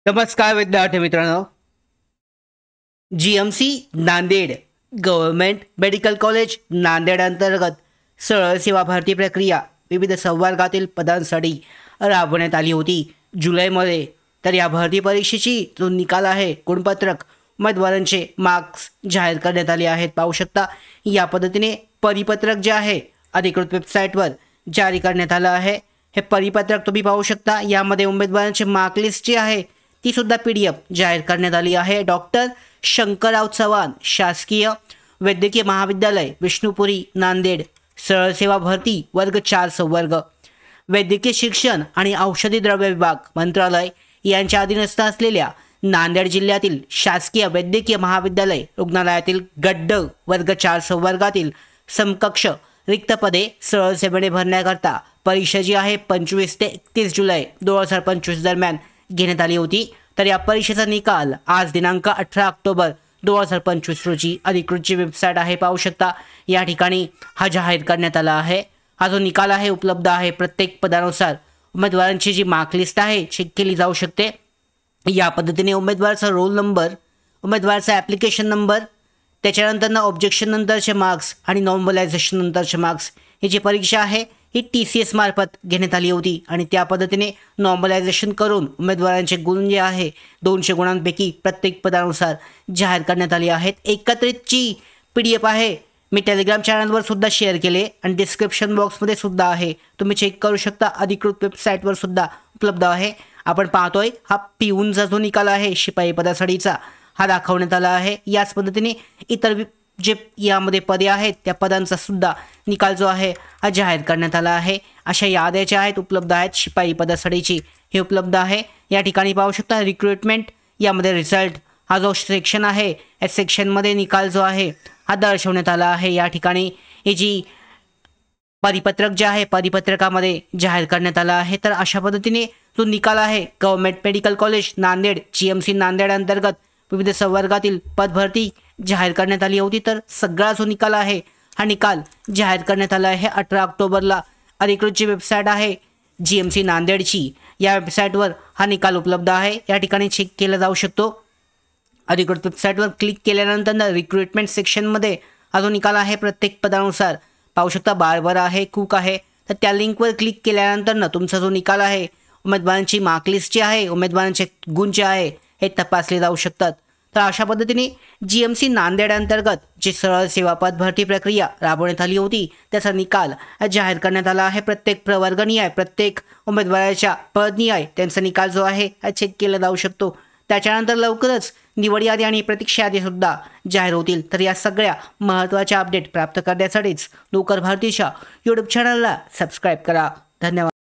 नमस्कार विद्यार्थी मित्रांनो, GMC Nanded government medical college Nanded अंतर्गत सरळ सेवा भरती प्रक्रिया विविध संवर्गातील पदांसाठी राबवण्यात आली होती जुलैमध्ये। तर या भरती परीक्षेची जो निकाल आहे, गुणपत्रक, उमेदवारांचे मार्क्स जाहीर करण्यात आले आहेत। पाहू शकता या पद्धतीने परिपत्रक जे आहे अधिकृत वेबसाईटवर जारी करण्यात आलं आहे। हे परिपत्रक तुम्ही पाहू शकता। यामध्ये उमेदवारांचे मार्क लिस्ट जी आहे ती सुद्धा PDF जाहीर करण्यात आली आहे। डॉक्टर शंकरराव चव्हाण शासकीय वैद्यकीय महाविद्यालय विष्णुपुरी नांदेड सरळ सेवा भरती वर्ग 4 संवर्ग वैद्यकीय शिक्षण आणि औषधी द्रव्य विभाग मंत्रालय यांच्या अधीनस्थ असलेल्या नांदेड जिल्ह्यातील शासकीय वैद्यकीय महाविद्यालय रुग्णालयातील गड्ड वर्ग 4 संवर्गातील समकक्ष रिक्त पदे सरळ सेवेने भरण्याकरता परीक्षा जी आहे 25 ते 31 जुलै 2025 दरम्यान घेण्यात आली होती। तर या परीक्षेचा निकाल आज दिनांक 18 ऑक्टोबर 2025 रोजी अधिकृत जी वेबसाईट आहे पाहू शकता या ठिकाणी हा जाहीर करण्यात आला आहे। हा जो निकाल आहे उपलब्ध आहे। प्रत्येक पदानुसार उमेदवारांची जी मार्क लिस्ट आहे चेक केली जाऊ शकते। या पद्धतीने उमेदवाराचा रोल नंबर, उमेदवाराचा ॲप्लिकेशन नंबर, त्याच्यानंतर ऑब्जेक्शन नंतरचे मार्क्स आणि नॉर्मलायझेशन नंतरचे मार्क्स ही जी परीक्षा आहे ही TCS मार्फत घेण्यात आली होती आणि त्या पद्धतीने नॉर्मलायझेशन करून उमेदवारांचे गुण जे आहे 200 गुणांपैकी प्रत्येक पदानुसार जाहीर करण्यात आले आहेत। एकत्रितची PDF आहे मी टेलिग्राम चॅनलवर सुद्धा शेअर केले आणि डिस्क्रिप्शन बॉक्समध्ये सुद्धा आहे, तुम्ही चेक करू शकता। अधिकृत वेबसाईटवर सुद्धा उपलब्ध आहे। आपण पाहतोय हा पिऊनचा जो निकाल आहे शिपाई पदासाठीचा हा दाखवण्यात आला आहे। याच पद्धतीने इतर जे यामध्ये पदे आहेत त्या पदांचा सुद्धा निकाल जो आहे हा जाहीर करण्यात आला आहे। अशा याद्या ज्या आहेत उपलब्ध आहेत शिपाई पदासाठीची हे उपलब्ध आहे। या ठिकाणी पाहू शकता रिक्रुटमेंट, यामध्ये रिझल्ट हा जो सेक्शन आहे या सेक्शनमध्ये निकाल जो आहे हा दर्शवण्यात आला आहे। या ठिकाणी ही जी परिपत्रक जे आहे परिपत्रकामध्ये जाहीर करण्यात आला आहे। तर अशा पद्धतीने जो निकाल आहे government medical college Nanded GMC Nanded अंतर्गत विविध संवर्गातील पदभरती जाहीर करण्यात आली होती। तर सगळा जो निकाल आहे हा निकाल जाहीर करण्यात आला आहे 18 ऑक्टोबरला। अधिकृत जी वेबसाईट आहे GMC नांदेडची या वेबसाईटवर हा निकाल उपलब्ध आहे। या ठिकाणी चेक केला जाऊ शकतो। अधिकृत वेबसाईटवर क्लिक केल्यानंतर रिक्रुटमेंट सेक्शनमध्ये हा जो निकाल आहे प्रत्येक पदानुसार पाहू शकता। बार्बर आहे, कुक आहे, तर त्या लिंकवर क्लिक केल्यानंतर तुमचा जो निकाल आहे उमेदवारांची मार्क लिस्ट जी आहे, उमेदवारांचे गुण जे आहे हे तपासले जाऊ शकतात। तर अशा पद्धतीने GMC नांदेड अंतर्गत जी सरळ सेवा पद भरती प्रक्रिया राबवण्यात आली होती त्याचा निकाल जाहीर करण्यात आला आहे। प्रत्येक प्रवर्गनिहाय, प्रत्येक उमेदवाराच्या पदनिहाय त्यांचा निकाल जो आहे हा चेक केला जाऊ शकतो। त्याच्यानंतर लवकरच निवड यादी आणि प्रतीक्षा यादी सुद्धा जाहीर होतील। तर या सगळ्या महत्त्वाच्या अपडेट प्राप्त करण्यासाठीच लवकर भारतीच्या YouTube चॅनलला सबस्क्राईब करा। धन्यवाद।